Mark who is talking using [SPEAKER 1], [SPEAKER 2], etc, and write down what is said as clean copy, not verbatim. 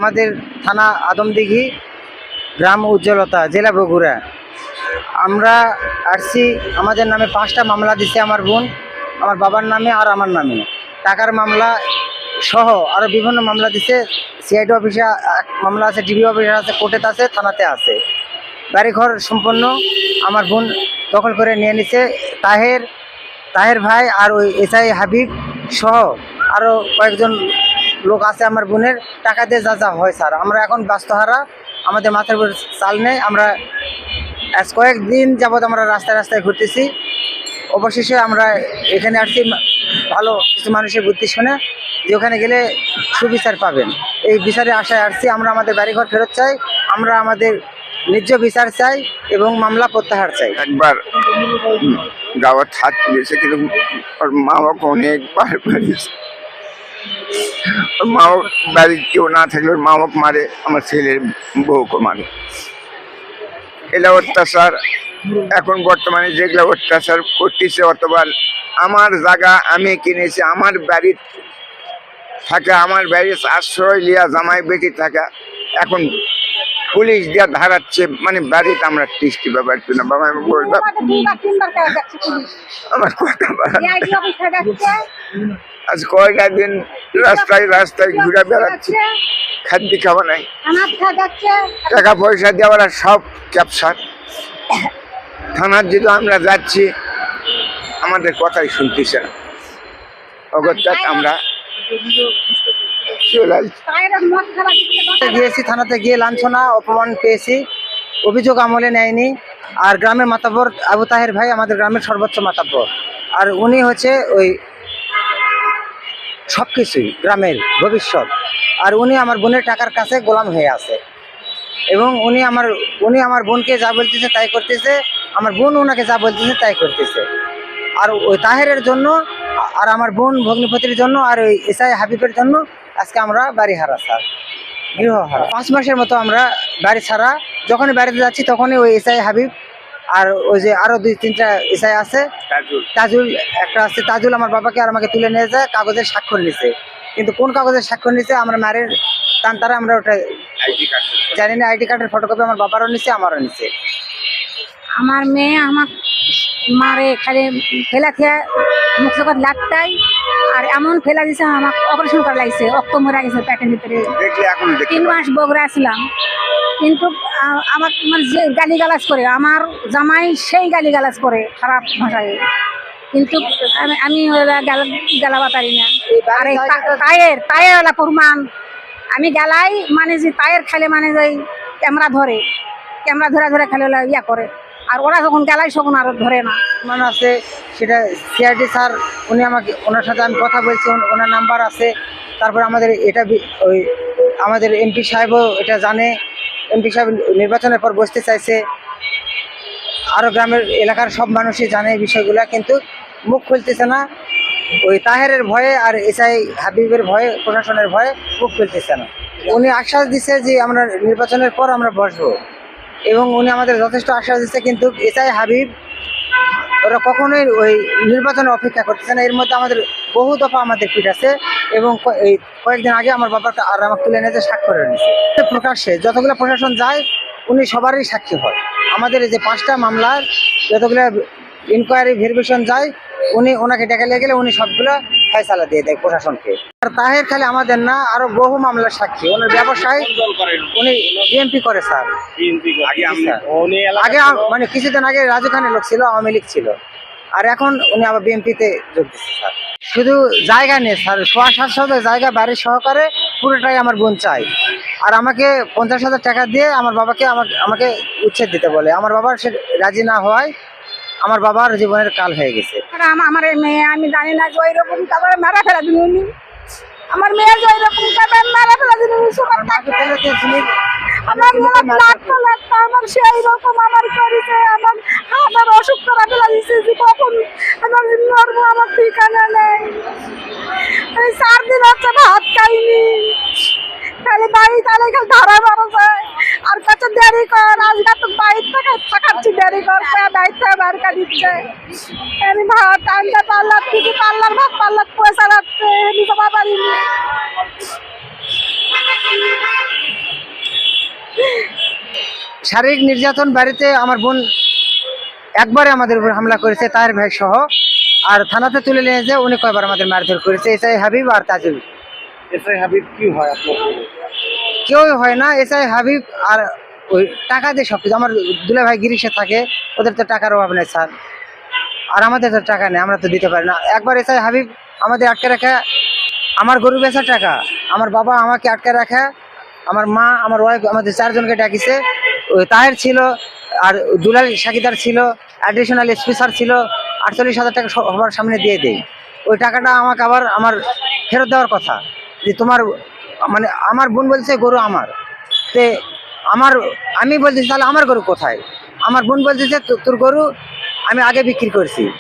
[SPEAKER 1] আমাদের থানা আদমদিঘি, গ্রাম উজ্জ্বলতা, জেলা বগুড়া। আমরা আসছি, আমাদের নামে 5টা মামলা দিছে আমার বোন, আমার বাবার নামে আর আমার নামে। টাকার মামলা সহ আরও বিভিন্ন মামলা দিছে। সিআইডি অফিসে মামলা আছে, ডিবি অফিসে আছে, কোর্টে আছে, থানাতে আছে। বাড়িঘর সম্পন্ন আমার বোন দখল করে নিয়ে নিছে। তাহের ভাই আর ওই এসআই হাবিব সহ আরও কয়েকজন লোক আছে আমার বোনের। টাকা দিয়ে যা যা হয় স্যার, আমরা এখন ব্যস্তহারা, আমাদের মাথার উপর চাল নেই। আমরা আজ কয়েকদিন যাবৎ আমরা রাস্তায় রাস্তায় ঘুরতেছি। অবশেষে আমরা এখানে আসছি ভালো কিছু মানুষের বুদ্ধি শুনে, যে ওখানে গেলে সুবিচার পাবেন, এই বিচারের আশায় আসছি। আমরা আমাদের বাড়িঘর ফেরত চাই, আমরা আমাদের ন্যায্য বিচার চাই এবং মামলা প্রত্যাহার চাই।
[SPEAKER 2] একবার গাওয়ার হাত তুলেছে, কিন্তু ওর মা বাবা অনেকবার মারিয়েছে। ওর মা বাড়ির কেউ না থাকলে ওর মা বাবা মারে, আমার ছেলের বউকে মারে। এগুলা অত্যাচার এখন বর্তমানে যেগুলো অত্যাচার করতেছে। অতবার আমার জায়গা আমি কিনেছি, আমার বাড়ির থাকা, আমার বাড়ির আশ্রয় লিয়া জামাই বেটি থাকা, এখন পুলিশ দিয়া ধারাচ্ছে। মানে বাড়িতে আমরা টিস্টি ব্যাপার না বাবা, আমি বলবো আমার কথা আজ কয়টা দিন রাস্তায় রাস্তায় ঘুরে বেড়াচ্ছে, খাদ্য খাওয়া নাই, টাকা পয়সা দেওয়ার সব ক্যাপচার। থানার যদি আমরা যাচ্ছি, আমাদের কথাই শুনতেছে না। অগত্যাত আমরা
[SPEAKER 1] গিয়েছি, থানাতে গিয়ে লাঞ্ছনা অপমান পেয়েছি, অভিযোগ আমলে নেয়নি। আর গ্রামের মাতাব্বর আবু তাহের ভাই আমাদের গ্রামের সর্বোচ্চ মাতাব্বর, আর উনি হচ্ছে ওই সব কিছুই গ্রামের ভবিষ্যৎ। আর উনি আমার বোনের টাকার কাছে গোলাম হয়ে আছে, এবং উনি আমার বোনকে যা বলতেছে তাই করতেছে, আমার বোন ওনাকে যা বলতেছে তাই করতেছে। আর ওই তাহেরের জন্য, আর আমার বোন ভগ্নিপতির জন্য, আর ওই এসআই হাবিবের জন্য আজকে আমরা বাড়ি হারা স্যার, গৃহ হারা। 5 মাসের মতো আমরা বাড়ি ছাড়া। যখনই বাড়িতে যাচ্ছি তখনই ওই এসআই হাবিব আর ওই যে আরও 2-3টা এসআই আছে, তাজুল একটা আছে, তাজুল আমার বাবাকে আর আমাকে তুলে নিয়ে যায়, কাগজের স্বাক্ষর নিছে। কিন্তু কোন কাগজের স্বাক্ষর নিছে আমরা মারের টান তারা আমরা ওটা জানি না। আইডি কার্ডের ফটোকপি আমার বাবারও নিছে, আমারও নিছে।
[SPEAKER 3] আমার মেয়ে আমার মারে খালি ফেলা খেয়ে মুখ চোখত লাগতাই, আর এমন ফেলা দিছে আমাকে অপারেশন করা লাগছে, রক্ত মরে গেছে পেটের ভিতরে। 3 মাস বগুড়া ছিলাম, কিন্তু আমাকে মানে যে গালিগালাজ করে আমার জামাই, সেই গালিগালাজ করে খারাপ ভাষায়। কিন্তু আমি গালাবা পারি না। আর এই তায়ের প্রমাণ আমি গালাই, মানে যে তায়ের খেলে মানে যে ক্যামেরা ধরে খেলে ইয়া করে, আর ওরা যখন গেলাই তখন আর ধরে না।
[SPEAKER 1] মানে আছে সেটা সিআইডি স্যার, উনি আমাকে, ওনার সাথে আমি কথা বলছি, ওনার নাম্বার আছে। তারপর আমাদের এটা ওই আমাদের এমপি সাহেবও এটা জানে। এমপি সাহেব নির্বাচনের পর বসতে চাইছে, আরও গ্রামের এলাকার সব মানুষই জানে এই বিষয়গুলো, কিন্তু মুখ খুলতেছে না। ওই তাহেরের ভয়ে আর এসআই হাবিবের ভয়ে, প্রশাসনের ভয়ে মুখ খুলতেছে না। উনি আশ্বাস দিচ্ছে যে আমরা নির্বাচনের পর আমরা বসবো, এবং উনি আমাদের যথেষ্ট আশ্বাস দিচ্ছে। কিন্তু এসআই হাবিব ওরা কখনোই ওই নির্বাচনের অপেক্ষা করতেছে না। এর মধ্যে আমাদের বহু দফা আমাদের পিঠ আছে, এবং এই কয়েকদিন আগে আমার বাবাকে আর আমাকে তুলে নিয়ে স্বাক্ষর নিয়েছে প্রকাশ্যে। যতগুলো প্রশাসন যায় উনি সবারই সাক্ষী হয়। আমাদের এই যে 5টা মামলার যতগুলো ইনকোয়ারি ভেরিফিকেশন যায়, ওনাকে ডেকে নিয়ে গেলে উনি সবগুলো ফয়সালা দিয়ে দেয় প্রশাসনকে। আর তাহের খালি আমাদের না, আরো বহু মামলার সাক্ষী। ওনার ব্যবসায় উনি বিএনপি করে স্যার। আগে মানে কিছুদিন আগে রাজু খানের লোক ছিল, আওয়ামী লীগ ছিল, আর এখন উনি আবার বিএনপিতে যোগ দিচ্ছে স্যার। শুধু জায়গা নেই স্যার, 700 জায়গা বাড়ির সহকারে পুরোটাই আমার বোন চাই। আর আমাকে 50,000 টাকা দিয়ে আমার বাবাকে আমাকে উচ্ছেদ দিতে বলে। আমার বাবার সে রাজি না হওয়ায় আমার বাবার জীবনের কাল হয়ে গেছে।
[SPEAKER 3] আমার মেয়ে, আমি জানি না যে ওই রকম তারপরে মারা ফেলা দিন উনি, আমার মেয়ে যে ওই রকম মারা ফেলা দিন আমার সেই রকম আমার করেছে, আমার অসুখ করা ফেলা দিচ্ছে যে কখন আমার মরবো, আমার ঠিকানা নেই। 4 দিন হচ্ছে ভাত খাইনি, খালি বাড়ি তাহলে খালি ধারা মারা যায়। আর কাছে দেরি কর, আজকে তো বাইর থেকে খাচ্ছি, দেরি কর বাইর থেকে বার কা দিচ্ছে। আমি ভাত আনতে পারলাম, কিছু পারলার ভাত পারলাম, পয়সা রাখতে আমি জমা পারিনি।
[SPEAKER 1] শারীরিক নির্যাতন বাড়িতে আমার বোন একবারে আমাদের উপর হামলা করেছে, তার ভাই সহ। আর থানাতে তুলে নিয়ে যে উনি কয়বার আমাদের মারধর করেছে, এসআই হাবিব আর তাজুল।
[SPEAKER 4] এসআই হাবিব কি হয় আপনার?
[SPEAKER 1] কেউই হয় না, এসআই হাবিব আর ওই টাকা দিয়ে সব কিছু। আমার দুলা ভাই গিরিশে থাকে, ওদের তো টাকার অভাব নেই স্যার, আর আমাদের তো টাকা নেই, আমরা তো দিতে পারি না। একবার এসআই হাবিব আমাদের আটকে রাখা, আমার গরু বেচার টাকা, আমার বাবা আমাকে আটকে রাখা, আমার মা আমার ওয়াইফ আমাদের চারজনকে ডাকিছে। ওই তাহের ছিল, আর দুলাল সাকিদার ছিল, অ্যাডিশনাল এসপি স্যার ছিল। 48,000 টাকা সবার সামনে দিয়ে দেয়। ওই টাকাটা আমাকে আবার আমার ফেরত দেওয়ার কথা, যে তোমার মানে আমার বোন বলছে গরু আমার, তে আমি বলতেছি তাহলে আমার গরু কোথায়? আমার বোন বলতেছে তোর গরু আমি আগে বিক্রি করছি।